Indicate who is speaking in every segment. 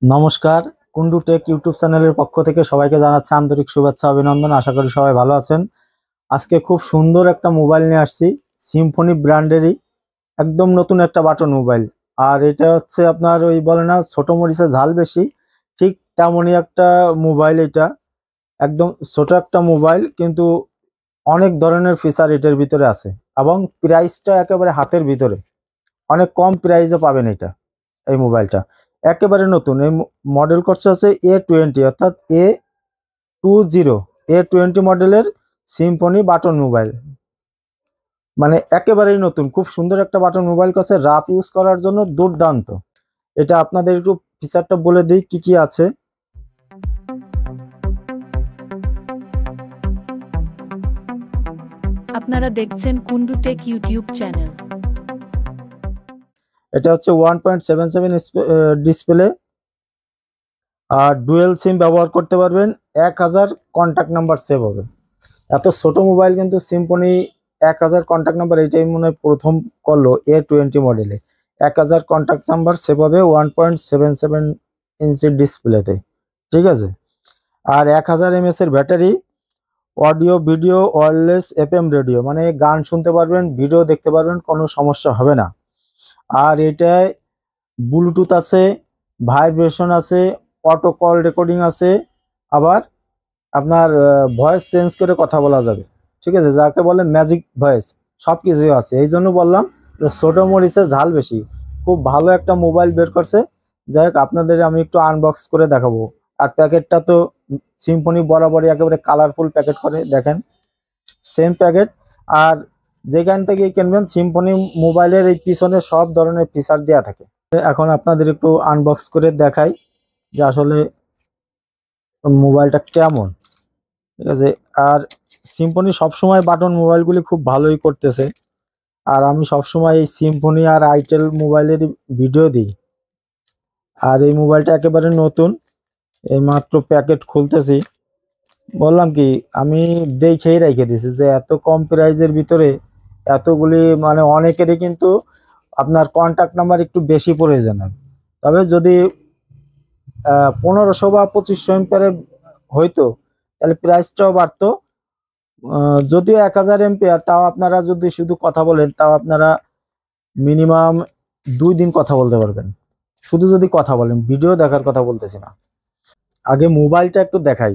Speaker 1: নমস্কার, Kundu take YouTube চ্যানেলের পক্ষ থেকে সবাইকে জানাচ্ছি আন্তরিক শুভেচ্ছা অভিনন্দন। আশা করি সবাই ভালো আছেন। আজকে খুব সুন্দর একটা মোবাইল নিয়ে আসছি, সিম্ফনি ব্র্যান্ডেরই একদম নতুন একটা বাটন মোবাইল। আর এটা হচ্ছে আপনার ওই বলে না ছোট মরিচে ঝাল বেশি, ঠিক তেমনই একটা মোবাইল। এটা একদম ছোট একটা মোবাইল, কিন্তু অনেক ধরনের ফিচার এটার ভিতরে আছে এবং প্রাইসটা একেবারে হাতের ভিতরে, অনেক কম প্রাইসে পাবেন এটা। এই মোবাইলটা একেবারে নতুন, এই মডেল করছে হচ্ছে A20, অর্থাৎ A20 মডেলের সিম্ফনি বাটন মোবাইল। মানে একেবারেই নতুন, খুব সুন্দর একটা বাটন মোবাইল করছে, রাফ ইউজ করার জন্য দুর্দান্ত। এটা আপনাদের একটু ফিচারটা বলে দিই কি কি আছে।
Speaker 2: আপনারা দেখছেন কুন্ডু টেক ইউটিউব চ্যানেল।
Speaker 1: এটা হচ্ছে 1.77 ডিসপ্লে, আর ডুয়েল সিম ব্যবহার করতে পারবেন। 1000 কন্ট্যাক্ট নাম্বার সেভ হবে। এত ছোট মোবাইল কিন্তু সিম্ফনি 1000 কন্ট্যাক্ট নাম্বার, এটাই মনে হয় প্রথম করলো A20 মডেলে। 1000 কন্ট্যাক্ট নাম্বার সেভ হবে 1.77 ইঞ্চির ডিসপ্লেতে, ঠিক আছে। আর 1000 mAh এর battery, audio video wireless FM radio, মানে গান শুনতে পারবেন, ভিডিও দেখতে পারবেন, কোনো সমস্যা হবে না। আর এটায় ব্লুটুথ আছে, ভাইব্রেশন আছে, অটো কল রেকর্ডিং আছে, আবার আপনার ভয়েস চেঞ্জ করে কথা বলা যাবে, ঠিক আছে, যাকে বলে ম্যাজিক ভয়েস, সব কিছুই আছে। এই জন্য বললাম যে ছোট মরিচে ঝাল বেশি, খুব ভালো একটা মোবাইল বের করছে। যাই হোক, আপনাদের আমি একটু আনবক্স করে দেখাবো। আর প্যাকেটটা তো সিম্ফনি বরাবরই একেবারে কালারফুল প্যাকেট করে, দেখেন সেম প্যাকেট। আর যেখান থেকে কিনবেন সিম্ফনি মোবাইলের এই পিছনে সব ধরনের ফিচার দেওয়া থাকে। এখন আপনাদের একটু আনবক্স করে দেখাই যে আসলে মোবাইলটা কেমন, ঠিক আছে। আর সিম্ফনি সবসময় বাটন মোবাইলগুলি খুব ভালোই করতেছে। আর আমি সবসময় এই সিম্ফনি আর আইটেল মোবাইলের ভিডিও দিই। আর এই মোবাইলটা একেবারে নতুন, এই মাত্র প্যাকেট খুলতেছি। বললাম কি, আমি দেখেই রেখে দিছি যে এত কম প্রাইজের ভিতরে এতগুলি, মানে অনেকেরই কিন্তু আপনার কন্ট্যাক্ট নাম্বার একটু বেশি প্রয়োজন হয়। তবে যদি 1500 বা 2500 এম্পিয়ারে হইতো তাহলে প্রাইসটাও বাড়তো। যদিও 1000 এম্পিয়ার, তাও আপনারা যদি শুধু কথা বলেন তাও আপনারা মিনিমাম 2 দিন কথা বলতে পারবেন, শুধু যদি কথা বলেন, ভিডিও দেখার কথা বলতেছি না। আগে মোবাইলটা একটু দেখাই,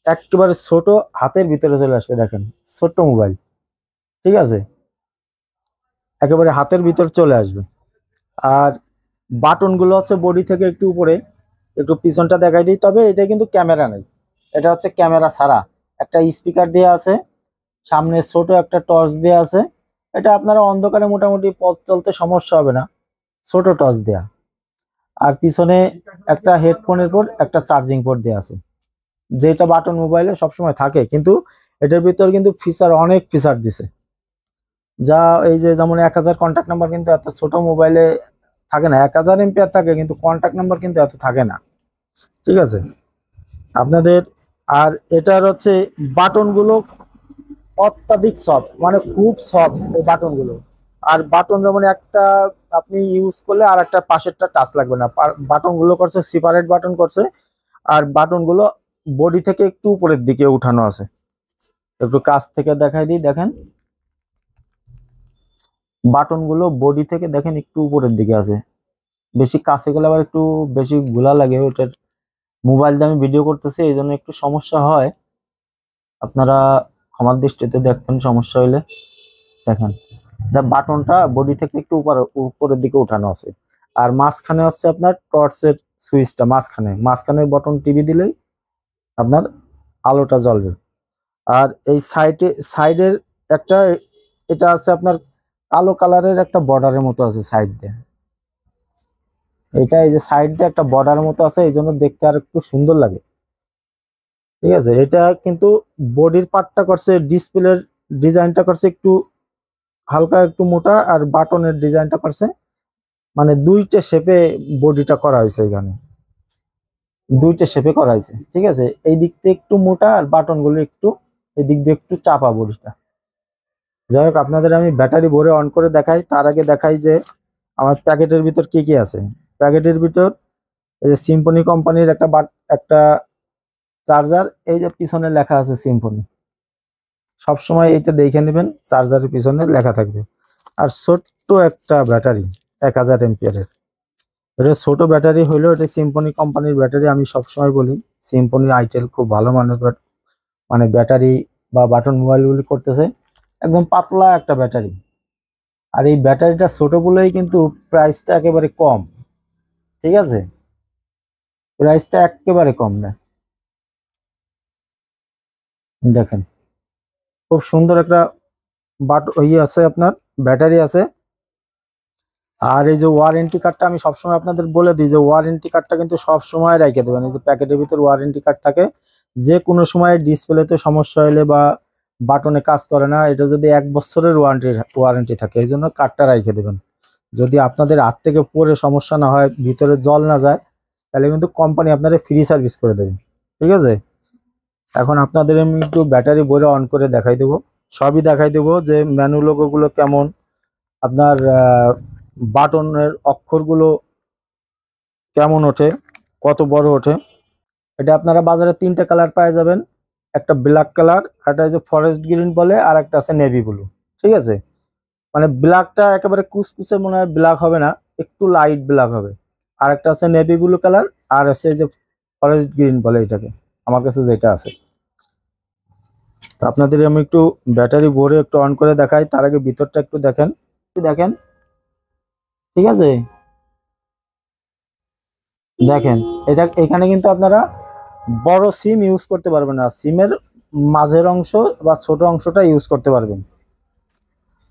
Speaker 1: একেবারে ছোট, হাতের ভিতরে চলে আসবে, দেখেন ছোট্ট মোবাইল, ঠিক আছে, একেবারে হাতের ভিতর চলে আসবে। আর বাটনগুলো হচ্ছে বডি থেকে একটু উপরে, একটু পিছনটা দেখাই দিই। তবে এটা কিন্তু ক্যামেরা নেই, এটা হচ্ছে ক্যামেরা ছাড়া। একটা স্পিকার দেওয়া আছে, সামনে ছোট একটা টর্চ দেওয়া আছে। এটা আপনারা অন্ধকারে মোটামুটি পথ চলতে সমস্যা হবে না, ছোট টর্চ দেয়া। আর পিছনে একটা হেডফোনের পোর্ট, একটা চার্জিং পোর্ট দেওয়া আছে, যেটা বাটন মোবাইলে সবসময় থাকে। কিন্তু এটার ভিতর কিন্তু ফিচার, অনেক ফিচার দিছে, যা এই যে যেমন 1000 কন্ট্যাক্ট নাম্বার কিন্তু এত ছোট মোবাইলে থাকে না। 1000 এমপিআর থাকে, কিন্তু কন্ট্যাক্ট নাম্বার কিন্তু এত থাকে না, ঠিক আছে আপনাদের। আর এটার হচ্ছে বাটনগুলো অত্যাধিক সফট, মানে খুব সফট এই বাটনগুলো। আর বাটন যেমন একটা আপনি ইউজ করলে আর একটা পাশেরটা টাচ লাগবে না। বাটনগুলো করছে সেপারেট বাটন করছে। আর বাটনগুলো বডি থেকে একটু উপরের দিকে উঠানো আছে, একটু কাছ থেকে দেখাই দিই, দেখেন বাটনগুলো বডি থেকে দেখেন একটু উপরের দিকে আছে। বেশি কাছে গেলে আবার একটু বেশি ঘোলা লাগে, ওটার মোবাইল দিয়ে আমি ভিডিও করতেছি এই জন্য একটু সমস্যা হয়, আপনারা ক্ষমার দৃষ্টিতে দেখবেন সমস্যা হইলে। দেখেন এটা বাটনটা বডি থেকে একটু উপরের দিকে উঠানো আছে। আর মাঝখানে হচ্ছে আপনার টর্চের সুইচটা, মাঝখানে বটন টিপে দিলেই আপনার আলোটা জ্বলবে। আর এই সাইডের একটা, এটা আছে আপনার কালো কালারের একটা বর্ডারের মতো আছে সাইড দিয়ে, এটা এই যে সাইড দিয়ে একটা বর্ডারের মতো আছে, এই জন্য দেখতে আর একটু সুন্দর লাগে, ঠিক আছে। এটা কিন্তু বডির পার্টটা করছে, ডিসপ্লের ডিজাইনটা করছে একটু হালকা একটু মোটা, আর বাটনের ডিজাইনটা করছে মানে দুইটা শেপে বডিটা করা হয়েছে, এখানে দুইটা শেপে করা হয়েছে, ঠিক আছে। এই দিক থেকে একটু মোটা, আর বাটনগুলো একটু এই দিক দিয়ে একটু চাপা বডিটা। যাই হোক, আপনাদের আমি ব্যাটারি ভরে অন করে দেখাই। তার আগে দেখাই যে আমার প্যাকেটের ভিতর কি কি আছে। প্যাকেটের ভিতর এই যে সিম্ফনি কোম্পানির একটা চার্জার, এই যে পিছনে লেখা আছে সিম্ফনি, সবসময় এইটা দেখে নেবেন, চার্জারের পিছনে লেখা থাকবে। আর ছোট্ট একটা ব্যাটারি 1000 এমপিয়ারের, এটা ছোট ব্যাটারি হলেও এটা সিম্ফনি কোম্পানির ব্যাটারি। আমি সবসময় বলি সিম্ফনি আইটেল খুব ভালো মানের মানে ব্যাটারি বা বাটন মোবাইলগুলি করতেছে, একদম পাতলা একটা ব্যাটারি। আর এই ব্যাটারিটা ছোট বলেই কিন্তু প্রাইসটা একেবারে কম, ঠিক আছে, প্রাইসটা একেবারে কম না। দেখেন খুব সুন্দর একটা আছে, আপনার ব্যাটারি আছে। আর এই যে ওয়ারেন্টি কার্ডটা আমি সবসময় আপনাদের বলে দিই যে ওয়ারেন্টি কার্ডটা কিন্তু সব সময় রেখে দেবেন। এই যে প্যাকেটের ভিতর ওয়ারেন্টি কার্ড থাকে, যে কোনো সময় ডিসপ্লেতে সমস্যা হলে বা বাটনে কাজ করে না, এটা যদি 1 বছরের ওয়ারেন্টি থাকে, এই জন্য কার্ডটা রেখে দেবেন। যদি আপনাদের হাত থেকে পরে সমস্যা না হয়, ভিতরে জল না যায়, তাহলে কিন্তু কোম্পানি আপনাদের ফ্রি সার্ভিস করে দেবে, ঠিক আছে। এখন আপনাদের আমি একটু ব্যাটারি ভরে অন করে দেখাই দেবো, সবই দেখাই দেবো যে মেনু লোগোগুলো কেমন, আপনার বাটনের অক্ষরগুলো কেমন ওঠে, কত বড় ওঠে। এটা আপনারা বাজারে 3টে কালার পেয়ে যাবেন, একটা ব্ল্যাক কালার, একটা যে ফরেস্ট গ্রিন বলে, আর একটা আছে নেভি ব্লু, ঠিক আছে। মানে ব্ল্যাকটা একেবারে কুচকুচে মনে হয় ব্ল্যাক হবে না, একটু লাইট ব্ল্যাক হবে। আর একটা আছে নেভি ব্লু কালার, আর আছে যে ফরেস্ট গ্রিন বলে এটাকে, আমার কাছে যেটা আছে। তো আপনাদের আমি একটু ব্যাটারি ভরে একটু অন করে দেখাই, তার আগে ভিতরটা একটু দেখেন, দেখেন, ঠিক আছে। দেখেন এটা, এখানে কিন্তু আপনারা বড় সিম ইউজ করতে পারবেন না, সিমের মাঝের অংশ বা ছোট অংশটা ইউজ করতে পারবেন।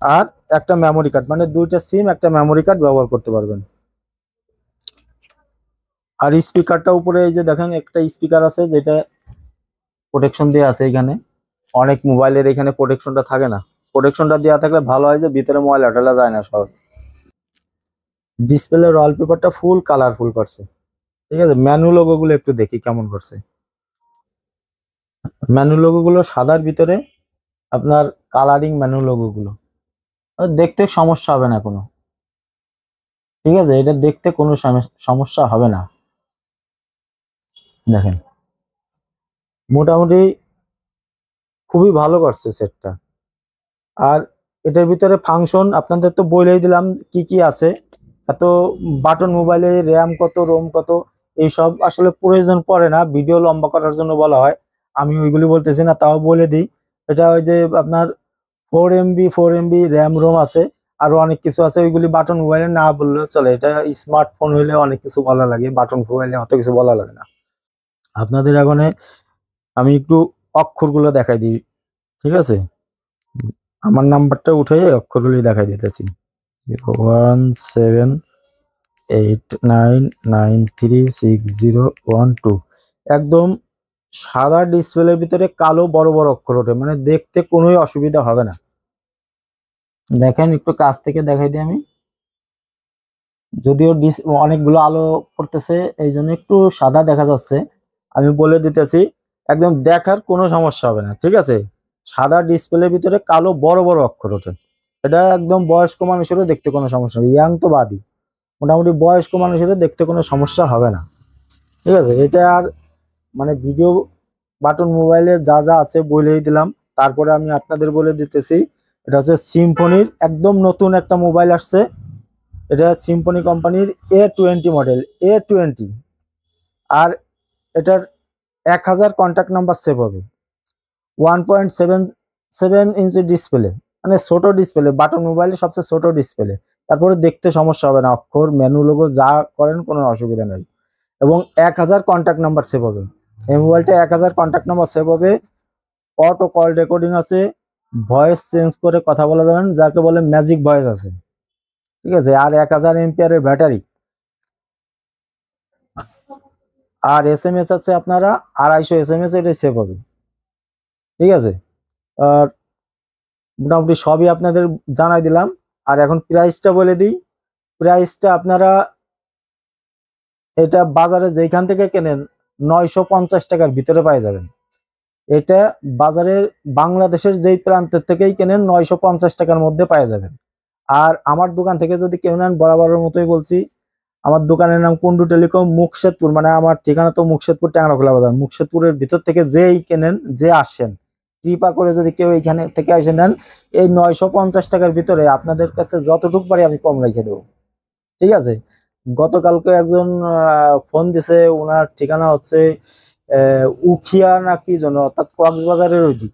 Speaker 1: আর একটা মেমোরি কার্ড, মানে 2টা সিম একটা মেমোরি কার্ড ব্যবহার করতে পারবেন। আর স্পিকারটা উপরে এই যে দেখেন একটা স্পিকার আছে, যেটা প্রোটেকশন দেওয়া আছে এখানে। অনেক মোবাইলের এখানে প্রোটেকশনটা থাকে না, প্রোটেকশনটা দেওয়া থাকলে ভালো হয়, যে ভিতরে মোবাইল আটালা যায় না সহজ। ডিসপ্লের ওয়ালপেপারটা ফুল কালারফুল করছে, ঠিক আছে। মেনু লোগো গুলো একটু দেখি কেমন করছে। মেনু লোগো গুলো সাদার ভিতরে আপনার কালারিং মেনু লোগো গুলো, দেখতে সমস্যা হবে না কোনো, ঠিক আছে, এটা দেখতে কোনো সমস্যা হবে না। দেখেন মোটামুটি খুবই ভালো করছে সেটটা। আর এটার ভিতরে ফাংশন আপনাদের তো বলেই দিলাম কি কি আছে। এত বাটন মোবাইলে র্যাম কত, রোম কত, এইসব আসলে প্রয়োজন পড়ে না, ভিডিও লম্বা করার জন্য বলা হয়, আমি ওইগুলি বলতেছি না, তাও বলে দিই। এটা ওই যে আপনার 4 MB র্যাম রোম আছে, আরো অনেক কিছু আছে, ওইগুলি বাটন মোবাইলে না বললেও চলে। এটা স্মার্টফোন হইলে অনেক কিছু বলা লাগে, বাটন মোবাইলে অত কিছু বলা লাগে না। আপনাদের এখন আমি একটু অক্ষরগুলো দেখাই দিই, ঠিক আছে। আমার নাম্বারটা উঠে অক্ষরগুলি দেখাই দিতেছি, 01789936012। একদম সাদা ডিসপ্লের ভিতরে কালো বড় বড় অক্ষর ওঠে, মানে দেখতে কোনোই অসুবিধা হবে না। দেখেন একটু কাছ থেকে দেখাই দিই আমি, যদিও অনেকগুলো আলো পড়তেছে এই জন্য একটু সাদা দেখা যাচ্ছে, আমি বলে দিতেছি একদম দেখার কোনো সমস্যা হবে না, ঠিক আছে। সাদা ডিসপ্লের ভিতরে কালো বড় বড় অক্ষর ওঠে, এটা একদম বয়স্ক মানুষেরও দেখতে কোনো সমস্যা হবে, ইয়াং তো বাদই, মোটামুটি বয়স্ক মানুষেরও দেখতে কোনো সমস্যা হবে না, ঠিক আছে। এটা আর মানে ভিডিও বাটন মোবাইলে যা যা আছে বলেই দিলাম, তারপরে আমি আপনাদের বলে দিতেছি এটা হচ্ছে সিম্ফনির একদম নতুন একটা মোবাইল আসছে। এটা সিম্ফনি কোম্পানির A20 মডেল, A20। আর এটার 1000 কন্ট্যাক্ট নাম্বার সেভ হবে, 1.77 ইঞ্চি ডিসপ্লে, মানে ছোট ডিসপ্লে, বাটন মোবাইলে সবচেয়ে ছোট ডিসপ্লে। তারপরে দেখতে সমস্যা হবে না, অক্ষর মেনু লোগো যা করেন কোনো অসুবিধা নেই। এবং 1000 কন্ট্যাক্ট নাম্বার সেভ হবে, এই মোবাইলটা 1000 কন্ট্যাক্ট নাম্বার সেভ হবে। অটো কল রেকর্ডিং আছে, ভয়েস চেঞ্জ করে কথা বলা যাবেন, যাকে বলে ম্যাজিক ভয়েস আছে, ঠিক আছে। আর 1000 এমপিয়ারের ব্যাটারি, আর SMS আছে আপনারা 250 SMS, এটাই সেভ হবে, ঠিক আছে। আর মোটামুটি সবই আপনাদের জানাই দিলাম। আর এখন প্রাইসটা বলে দিই, প্রাইসটা আপনারা এটা বাজারে যেখান থেকে কেনেন 950 টাকার ভিতরে পাই যাবেন। এটা বাজারের বাংলাদেশের যেই প্রান্তের থেকেই কেনেন 950 টাকার মধ্যে পাই যাবেন। আর আমার দোকান থেকে যদি কেউ নেন, বরাবরের মতোই বলছি, আমার দোকানের নাম কুন্ডু টেলিকম, মুকশেদপুর, মানে আমার ঠিকানা তো মুকশেদপুর ট্যাংরাখোলা বাজার। মুকশেদপুরের ভিতর থেকে যেই কেনেন, যে আসেন, কৃপা করে যদি কেউ এখানে থেকে এসে নেন, এই 950 টাকার ভিতরে আপনাদের কাছে যতটুকু পারি আমি কম রেখে দেবো, ঠিক আছে? গতকালকে একজন ফোন দিছে, ওনার ঠিকানা হচ্ছে উখিয়া না কি যেন, অর্থাৎ কক্সবাজারের ওই দিক।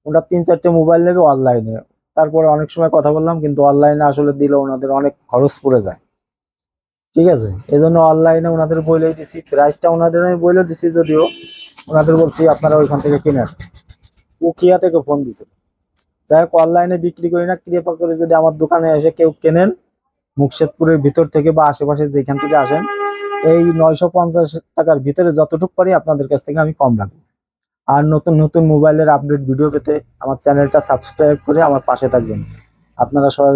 Speaker 1: ওনার 3-4টে মোবাইল নেবে অনলাইনে। তারপরে অনেক সময় কথা বললাম, কিন্তু অনলাইনে আসলে দিলে ওনাদের অনেক খরচ পড়ে যায়, ঠিক আছে? এই জন্য অনলাইনে ওনাদের বলেই দিছি, প্রাইসটা ওনাদের আমি বলে দিছি, যদিও ওনাদের বলছি আপনারা ওইখান থেকে কিনেন। উখিয়া থেকে ফোন দিছে। যাই হোক, অনলাইনে বিক্রি করি না, কৃপা করে যদি আমার দোকানে এসে কেউ কেনেন, মুকশেদপুরের ভিতর থেকে বা আশেপাশে যেখান থেকে আসেন, এই 950 টাকার ভিতরে যতটুকু পারি আপনাদের কাছ থেকে আমি কম রাখবো। আর নতুন নতুন মোবাইলের আপডেট ভিডিও পেতে আমার চ্যানেলটা সাবস্ক্রাইব করে আমার পাশে থাকবেন। আপনারা সবাই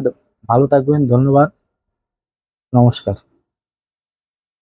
Speaker 1: ভালো থাকবেন, ধন্যবাদ, নমস্কার।